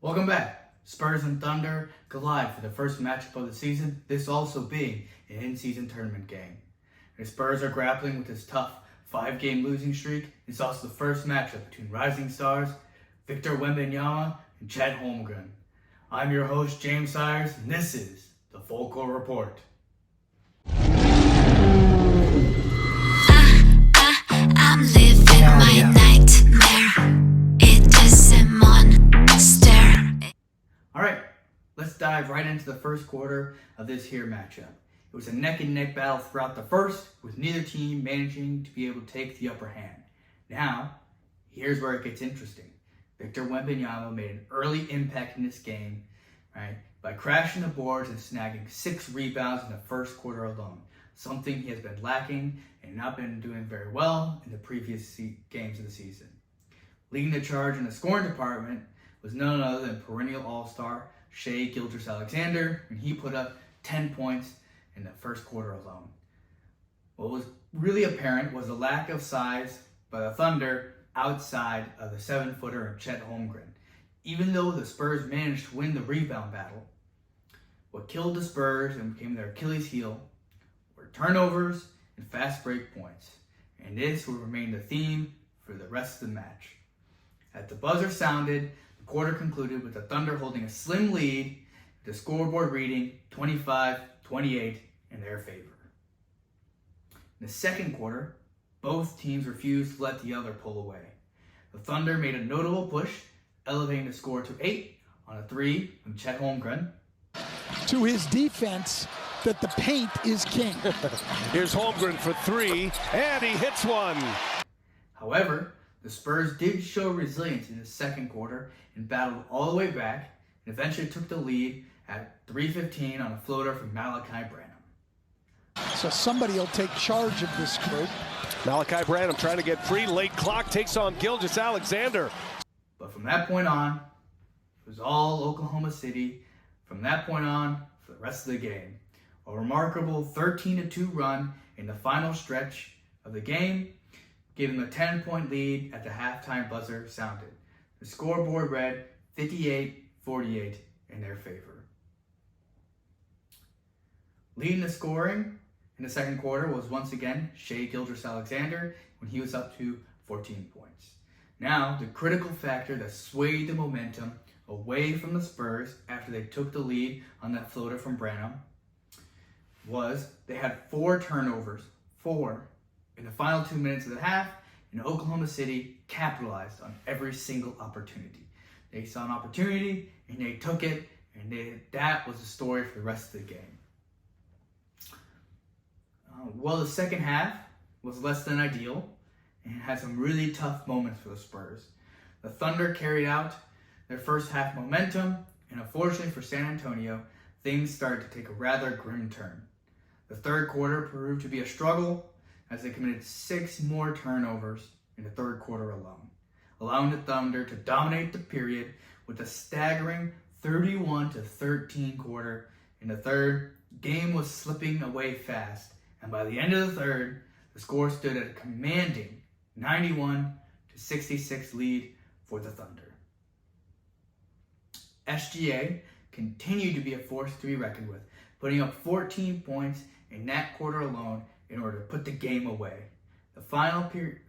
Welcome back. Spurs and Thunder collide for the first matchup of the season, this also being an in-season tournament game. The Spurs are grappling with this tough 5-game losing streak. It's also the first matchup between rising stars Victor Wembanyama and Chet Holmgren. I'm your host, James Sires, and this is the Full Court Report. I'm living my nightmare. It is a monster. Alright, let's dive right into the first quarter of this here matchup. It was a neck-and-neck battle throughout the first, with neither team managing to be able to take the upper hand. Now, here's where it gets interesting. Victor Wembanyama made an early impact in this game, right, by crashing the boards and snagging 6 rebounds in the first quarter alone, something he has been lacking and not been doing very well in the previous games of the season. Leading the charge in the scoring department was none other than perennial all-star Shai Gilgeous-Alexander, and he put up 10 points in the first quarter alone. What was really apparent was the lack of size by the Thunder outside of the 7-footer of Chet Holmgren. Even though the Spurs managed to win the rebound battle, what killed the Spurs and became their Achilles heel were turnovers and fast break points. And this will remain the theme for the rest of the match. As the buzzer sounded, the quarter concluded with the Thunder holding a slim lead, the scoreboard reading 25-28 in their favor. In the second quarter, both teams refused to let the other pull away. The Thunder made a notable push, elevating the score to 8 on a 3 from Chet Holmgren. To his defense, that the paint is king. Here's Holmgren for 3, and he hits one. However, the Spurs did show resilience in the second quarter and battled all the way back, and eventually took the lead at 3:15 on a floater from Malachi Branham. So somebody will take charge of this group. Malachi Branham trying to get free. Late clock takes on Gilgeous-Alexander. But from that point on, it was all Oklahoma City. From that point on, for the rest of the game. A remarkable 13-2 run in the final stretch of the game, giving a 10-point lead at the halftime buzzer sounded. The scoreboard read 58-48 in their favor. Leading the scoring in the second quarter was once again Shai Gilgeous-Alexander when he was up to 14 points. Now, the critical factor that swayed the momentum away from the Spurs after they took the lead on that floater from Branham was they had 4 turnovers, 4, in the final 2 minutes of the half, and Oklahoma City capitalized on every single opportunity. They saw an opportunity, and they took it, and that was the story for the rest of the game. Well, the second half was less than ideal and had some really tough moments for the Spurs. The Thunder carried out their first half momentum, and unfortunately for San Antonio, things started to take a rather grim turn. The third quarter proved to be a struggle as they committed 6 more turnovers in the third quarter alone, allowing the Thunder to dominate the period with a staggering 31-13 quarter. In the third, game was slipping away fast, and by the end of the third, the score stood at a commanding 91-66 lead for the Thunder. SGA continued to be a force to be reckoned with, putting up 14 points in that quarter alone in order to put the game away. The final period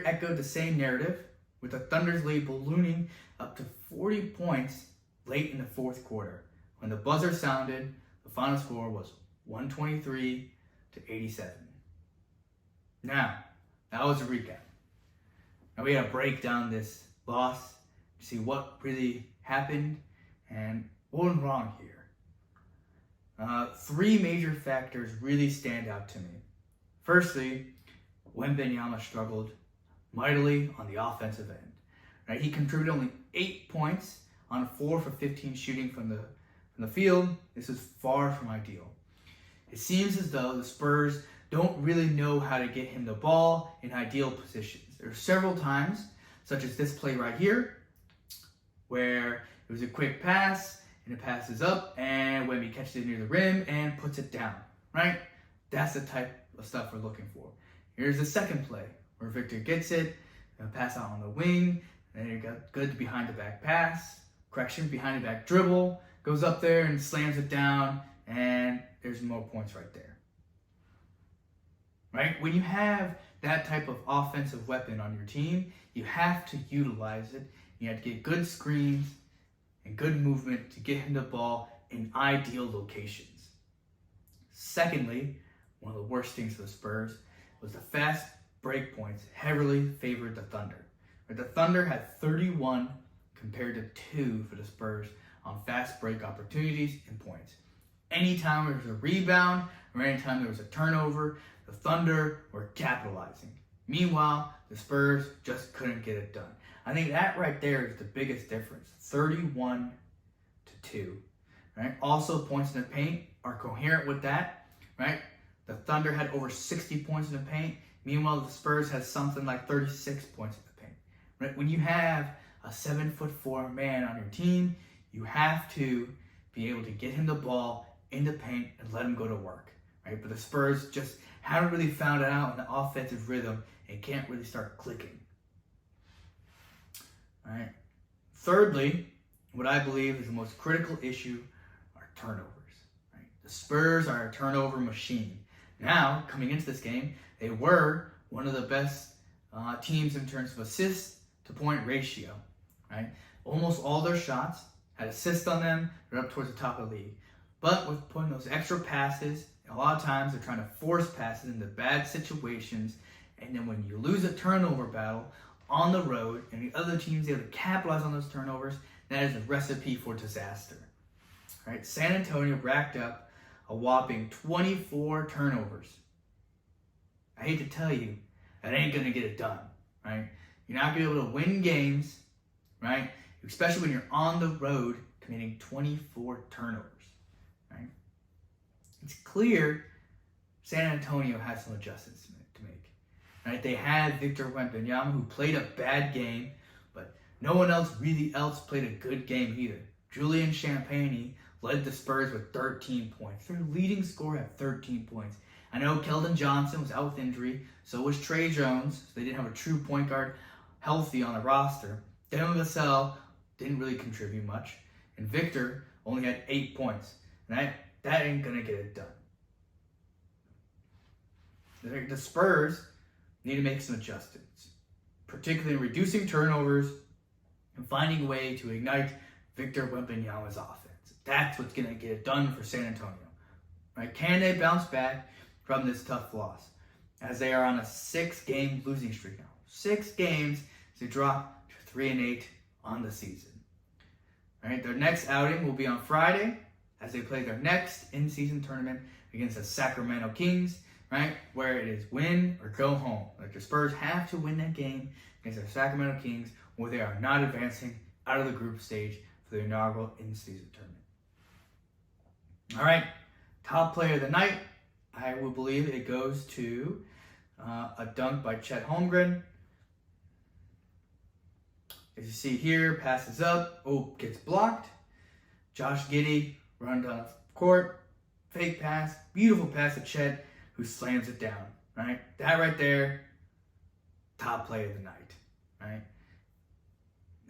echoed the same narrative, with the Thunder's lead ballooning up to 40 points late in the fourth quarter. When the buzzer sounded, the final score was 123-87. Now, that was a recap. Now we gotta break down this loss to see what really happened and what went wrong here. 3 major factors really stand out to me. Firstly, Wembanyama struggled mightily on the offensive end. Right? He contributed only 8 points on 4 for 15 shooting from the field. This is far from ideal. It seems as though the Spurs don't really know how to get him the ball in ideal positions. There are several times, such as this play right here, where it was a quick pass, and it passes up, and Wemby catches it near the rim and puts it down, right? That's the type of stuff we're looking for. Here's the second play, where Victor gets it, and pass out on the wing, And then you got good behind the back pass, behind the back dribble, goes up there and slams it down, and there's more points right there. Right? When you have that type of offensive weapon on your team, you have to utilize it. You have to get good screens and good movement to get him the ball in ideal locations. Secondly, one of the worst things for the Spurs was the fast break points heavily favored the Thunder. But the Thunder had 31 compared to 2 for the Spurs on fast break opportunities and points. Anytime there was a rebound or anytime there was a turnover, the Thunder were capitalizing. Meanwhile, the Spurs just couldn't get it done. I think that right there is the biggest difference. 31 to 2. Right? Also, points in the paint are coherent with that. Right? The Thunder had over 60 points in the paint. Meanwhile, the Spurs had something like 36 points in the paint. Right? When you have a 7'4" man on your team, you have to be able to get him the ball in the paint and let him go to work. Right? But the Spurs just haven't really found it out in the offensive rhythm and can't really start clicking. All right. Thirdly, what I believe is the most critical issue are turnovers. Right? The Spurs are a turnover machine. Now, coming into this game, they were one of the best teams in terms of assist to point ratio. Right? Almost all their shots had assists on them. They're up towards the top of the league. But with putting those extra passes, a lot of times they're trying to force passes into bad situations. And then when you lose a turnover battle on the road and the other team's able to capitalize on those turnovers, that is a recipe for disaster. Right? San Antonio racked up a whopping 24 turnovers. I hate to tell you, that ain't going to get it done. Right? You're not going to be able to win games, right? Especially when you're on the road committing 24 turnovers. Right? It's clear San Antonio has some adjustments to make. Right? They had Victor Wembanyama, who played a bad game, but no one else played a good game either. Julian Champagnie led the Spurs with 13 points. Their leading scorer had 13 points. I know Keldon Johnson was out with injury, so was Trey Jones. So they didn't have a true point guard healthy on the roster. Devin Vassell didn't really contribute much, and Victor only had 8 points. And that ain't gonna get it done. The Spurs need to make some adjustments, particularly in reducing turnovers and finding a way to ignite Victor Wembanyama's offense. That's what's gonna get it done for San Antonio. Right? Can they bounce back from this tough loss, as they are on a 6-game losing streak now? 6 games to drop to 3-8 on the season. Right? Their next outing will be on Friday as they play their next in-season tournament against the Sacramento Kings, right? Where it is win or go home. Like the Spurs have to win that game against the Sacramento Kings, or they are not advancing out of the group stage for the inaugural in-season tournament. All right, top player of the night. I will believe it goes to a dunk by Chet Holmgren. As you see here, passes up. Oh, gets blocked. Josh Giddey runs down the court. Fake pass. Beautiful pass to Chet, who slams it down. Right? That right there, top play of the night. Right?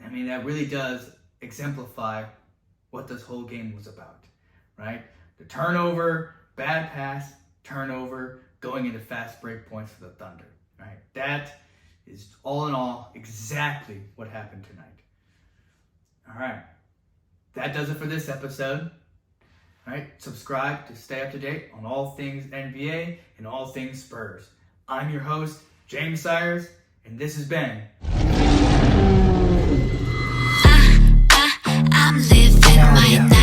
I mean, that really does exemplify what this whole game was about. Right? The turnover, bad pass, turnover, going into fast break points for the Thunder. Right? That is all in all exactly what happened tonight. All right. That does it for this episode. All right. Subscribe to stay up to date on all things NBA and all things Spurs. I'm your host, James Sayers, and this has been I'm living my